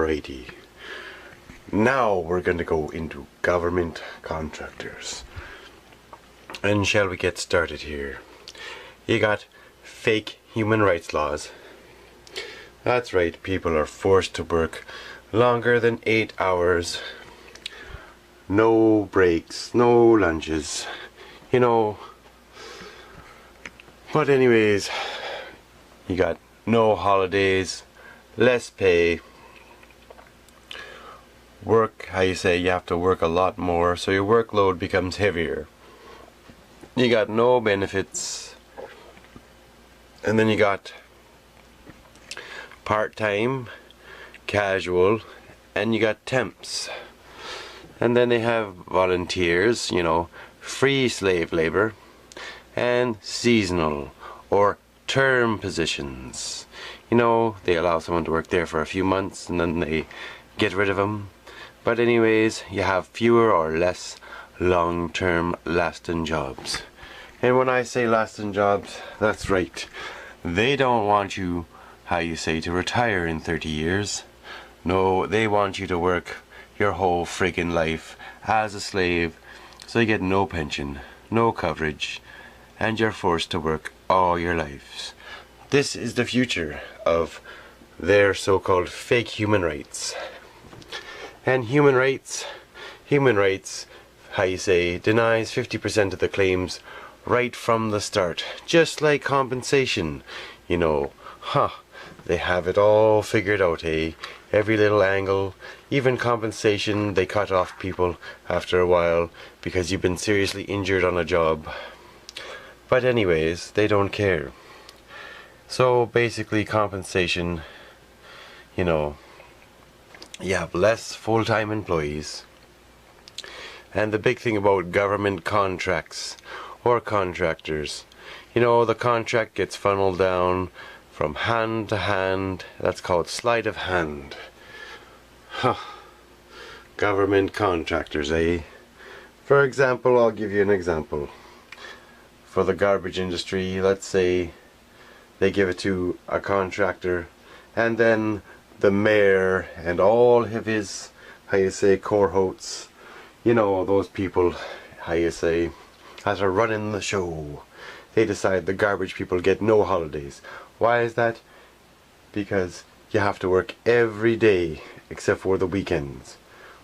Alrighty. Now we're going to go into government contractors. And shall we get started here? You got fake human rights laws. That's right, people are forced to work longer than 8 hours. No breaks, no lunches, you know. But anyways, you got no holidays, less pay. Work, how you say, you have to work a lot more, so your workload becomes heavier. You got no benefits. And then you got part-time, casual, and you got temps. And then they have volunteers, you know, free slave labor, and seasonal or term positions. You know, they allow someone to work there for a few months and then they get rid of them. But anyways, you have fewer or less long-term lasting jobs. And when I say lasting jobs, that's right. They don't want you, how you say, to retire in 30 years. No, they want you to work your whole friggin' life as a slave, so you get no pension, no coverage, and you're forced to work all your lives. This is the future of their so-called fake human rights. And human rights, how you say, denies 50% of the claims right from the start. Just like compensation, you know, they have it all figured out, eh? Every little angle, even compensation, they cut off people after a while because you've been seriously injured on a job. But anyways, they don't care. So basically compensation, you know, you have less full-time employees. And the big thing about government contracts or contractors, you know, the contract gets funneled down from hand to hand. That's called sleight of hand. Government contractors, eh? For example, I'll give you an example. For the garbage industry, let's say they give it to a contractor, and then the mayor and all of his, how you say, cohorts, you know, those people, how you say, that are running the show, they decide the garbage people get no holidays. Why is that? Because you have to work every day except for the weekends,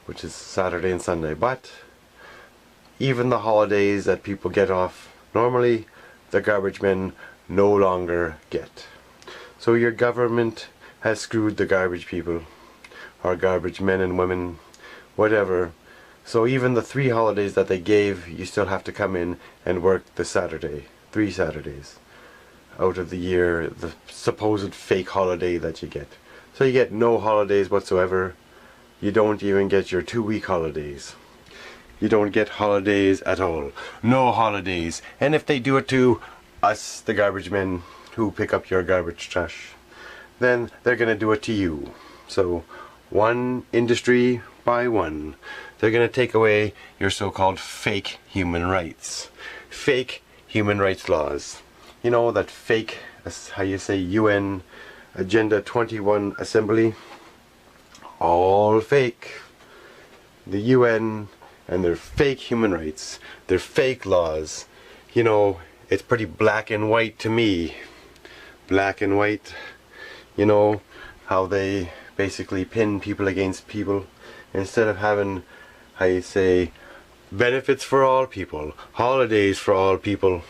which is Saturday and Sunday. But even the holidays that people get off, normally the garbage men no longer get. So your government has screwed the garbage people, or garbage men and women, whatever. So even the 3 holidays that they gave, you still have to come in and work the Saturday, 3 Saturdays out of the year, the supposed fake holiday that you get. So you get no holidays whatsoever. You don't even get your 2-week holidays. You don't get holidays at all. No holidays. And if they do it to us, the garbage men who pick up your garbage trash, then they're gonna do it to you. So one industry by one, they're gonna take away your so-called fake human rights. Fake human rights laws. You know, that fake, how you say, UN Agenda 21 Assembly? All fake. The UN and their fake human rights, their fake laws. You know, it's pretty black and white to me. Black and white. You know, how they basically pin people against people instead of having, how you say, benefits for all people, holidays for all people.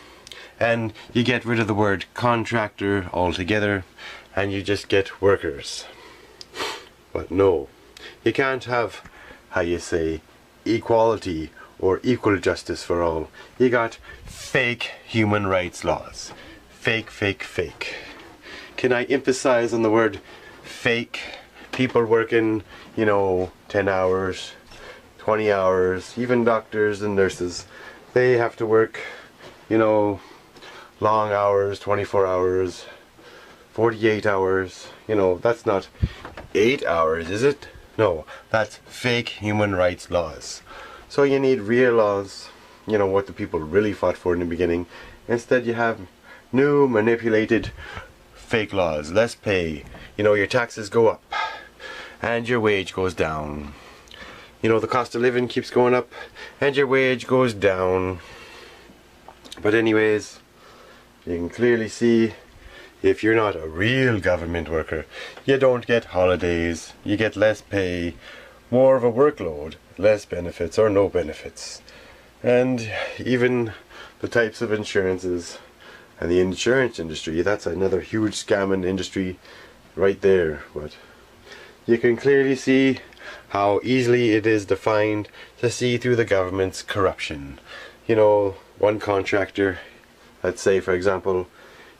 And you get rid of the word contractor altogether and you just get workers. But no, you can't have, how you say, equality or equal justice for all. You got fake human rights laws. Fake, fake, fake. Can I emphasize on the word fake? People working, you know, 10 hours, 20 hours, even doctors and nurses, they have to work, you know, long hours, 24 hours, 48 hours, you know, that's not 8 hours, is it? No, that's fake human rights laws. So you need real laws, you know, what the people really fought for in the beginning. Instead you have new manipulated fake laws, less pay, you know, your taxes go up. and your wage goes down. You know, the cost of living keeps going up and your wage goes down. But anyways, you can clearly see, if you're not a real government worker, you don't get holidays, you get less pay, more of a workload, less benefits or no benefits. And even the types of insurances and the insurance industry, that's another huge scamming industry right there. But you can clearly see how easily it is defined to see through the government's corruption. You know, one contractor, let's say for example,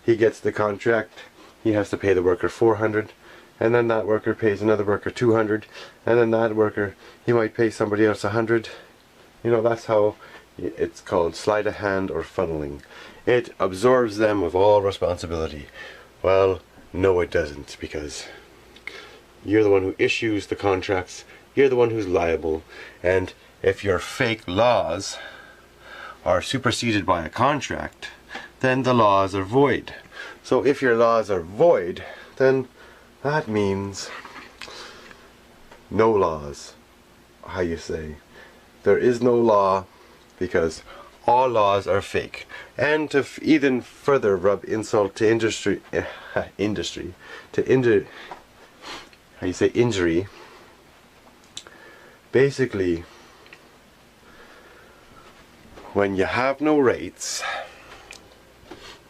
he gets the contract, he has to pay the worker 400, and then that worker pays another worker 200, and then that worker, he might pay somebody else 100. You know, that's how it's called sleight of hand or funneling. It absorbs them of all responsibility. Well, no it doesn't, because you're the one who issues the contracts, you're the one who's liable, and if your fake laws are superseded by a contract, then the laws are void. So if your laws are void, then that means no laws. How you say? There is no law, because all laws are fake. And to even further rub insult to injury, basically, when you have no rights,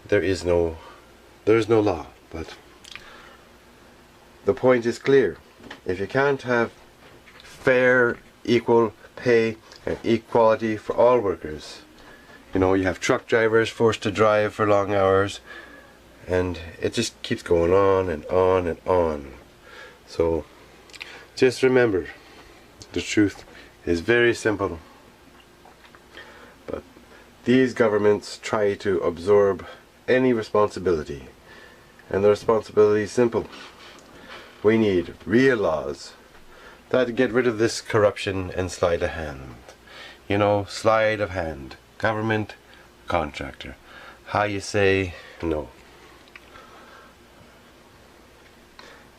there's no law. But the point is clear. If you can't have fair, equal pay and equality for all workers, you know, you have truck drivers forced to drive for long hours, and it just keeps going on and on and on. So just remember, the truth is very simple. But these governments try to absorb any responsibility, and the responsibility is simple. We need real laws that get rid of this corruption and sleight of hand. You know, sleight of hand. Government, contractor. How you say no.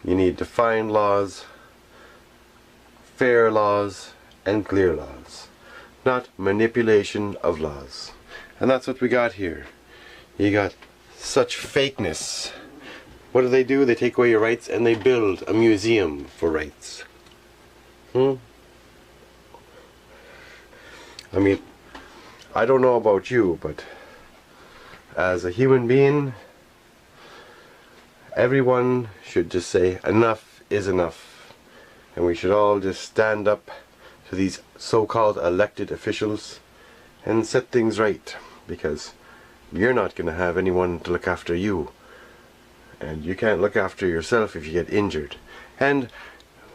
You need defined laws, fair laws, and clear laws. Not manipulation of laws. And that's what we got here. You got such fakeness. What do? They take away your rights and they build a museum for rights. I mean, I don't know about you, but as a human being, everyone should just say enough is enough. And we should all just stand up to these so-called elected officials and set things right, because you're not going to have anyone to look after you, and you can't look after yourself if you get injured. And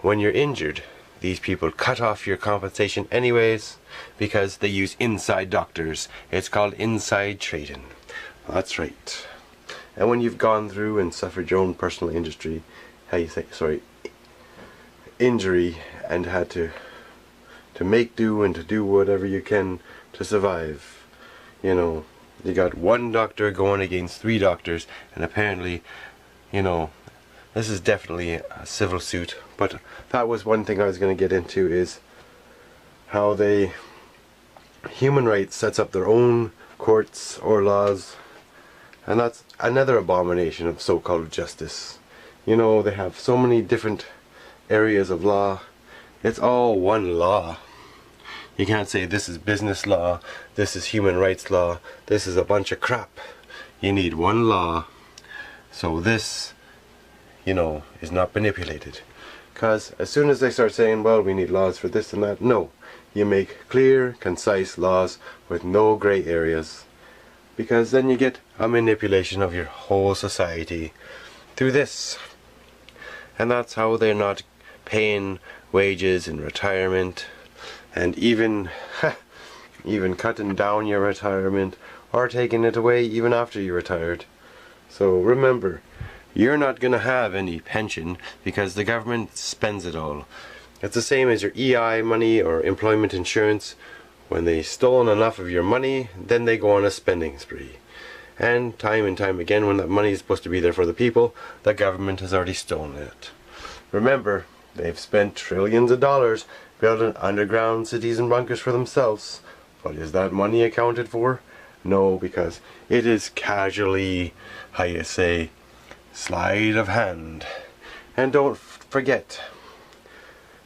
when you're injured, these people cut off your compensation anyways, because they use inside doctors. It's called inside trading. That's right. And when you've gone through and suffered your own personal injury, injury, and had to make do and to do whatever you can to survive, you know, you got one doctor going against 3 doctors, and apparently, you know, this is definitely a civil suit. But that was one thing I was going to get into, is how human rights sets up their own courts or laws, and that's another abomination of so-called justice. You know, they have so many different areas of law. It's all one law. You can't say this is business law, this is human rights law, this is a bunch of crap. You need one law, so this, you know, is not manipulated. Because as soon as they start saying, well, we need laws for this and that, no. You make clear, concise laws with no grey areas. Because then you get a manipulation of your whole society through this. And that's how they're not paying wages in retirement, and even cutting down your retirement, or taking it away even after you're retired. So remember, you're not going to have any pension because the government spends it all. It's the same as your EI money or employment insurance. When they've stolen enough of your money, then they go on a spending spree. And time again, when that money is supposed to be there for the people, the government has already stolen it. Remember, They've spent trillions of dollars building underground cities and bunkers for themselves. But is that money accounted for? No, because it is casually, how you say, sleight of hand. And don't forget,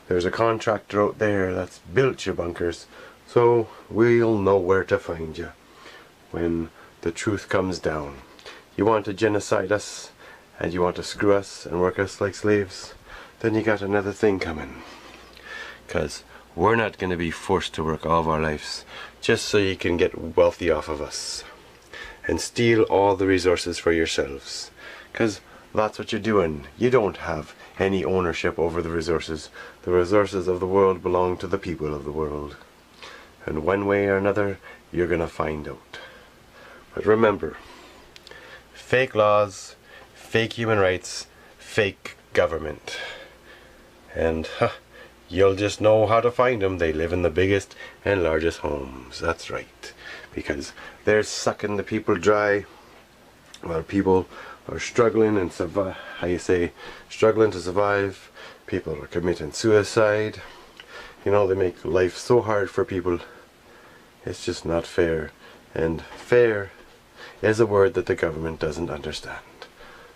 there's a contractor out there that's built your bunkers, so we'll know where to find you when the truth comes down. You want to genocide us, and you want to screw us and work us like slaves, then you got another thing coming. 'Cause we're not going to be forced to work all of our lives just so you can get wealthy off of us and steal all the resources for yourselves. 'Cause that's what you're doing. You don't have any ownership over the resources. The resources of the world belong to the people of the world. And one way or another, you're going to find out. But remember, fake laws, fake human rights, fake government. And you'll just know how to find them. They live in the biggest and largest homes. That's right. Because they're sucking the people dry while people are struggling and struggling to survive. People are committing suicide. You know, they make life so hard for people. It's just not fair. And fair is a word that the government doesn't understand.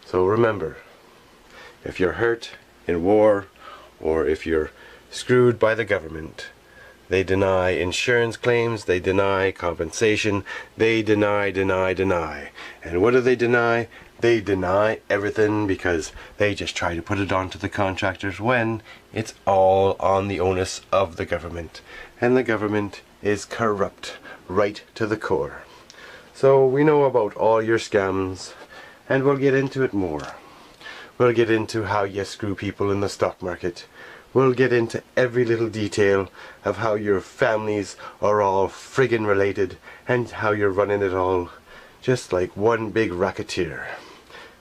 So remember, if you're hurt in war, or if you're screwed by the government, they deny insurance claims, they deny compensation, they deny. And what do they deny? They deny everything because they just try to put it onto the contractors when it's all on the onus of the government. And the government is corrupt right to the core. So we know about all your scams, and we'll get into it more. We'll get into how you screw people in the stock market. We'll get into every little detail of how your families are all friggin' related and how you're running it all just like one big racketeer.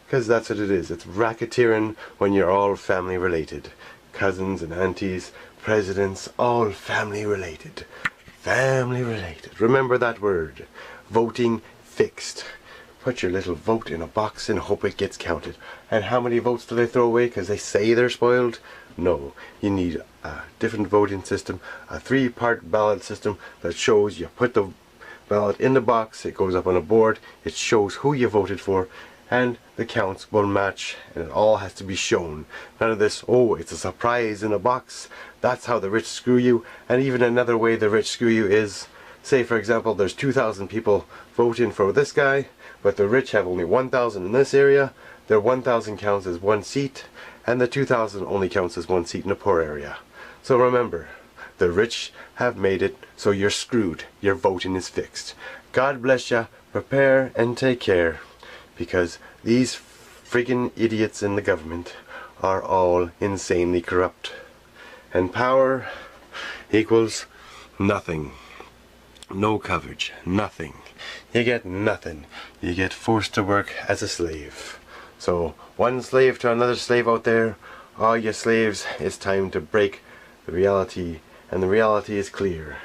Because that's what it is. It's racketeering when you're all family related. Cousins and aunties, presidents, all family related. Family related. Remember that word. Voting fixed. Put your little vote in a box and hope it gets counted. And how many votes do they throw away because they say they're spoiled? No, you need a different voting system, a 3-part ballot system that shows you put the ballot in the box, it goes up on a board, it shows who you voted for, and the counts will match, and it all has to be shown. None of this, oh, it's a surprise in a box. That's how the rich screw you. And even another way the rich screw you is, say for example there's 2,000 people voting for this guy, but the rich have only 1,000 in this area. Their 1,000 counts as 1 seat, and the 2,000 only counts as 1 seat in a poor area. So remember, the rich have made it so you're screwed. Your voting is fixed. God bless ya. Prepare and take care, because these friggin' idiots in the government are all insanely corrupt. And power equals nothing. No coverage. Nothing. You get nothing. You get forced to work as a slave. So, one slave to another slave out there, all you slaves, it's time to break the reality, and the reality is clear.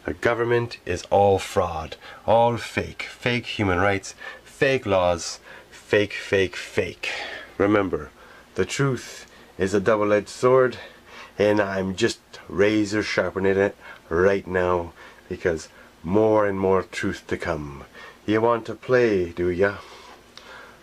The government is all fraud, all fake, fake human rights, fake laws, fake. Remember, the truth is a double-edged sword, and I'm just razor sharpening it right now, because more and more truth to come. You want to play, do ya?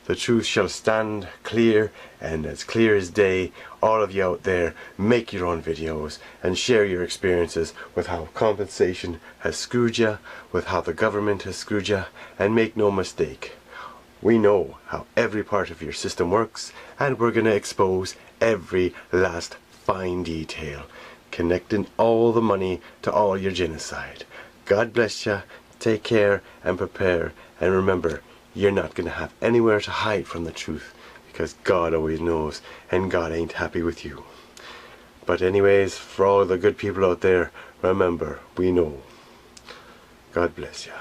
The truth shall stand clear, and as clear as day. All of you out there, make your own videos and share your experiences with how compensation has screwed you, with how the government has screwed you, and make no mistake, we know how every part of your system works, and we're going to expose every last fine detail, connecting all the money to all your genocide. God bless you, take care and prepare, and remember, you're not going to have anywhere to hide from the truth, because God always knows, and God ain't happy with you. But anyways, for all the good people out there, remember, we know. God bless you.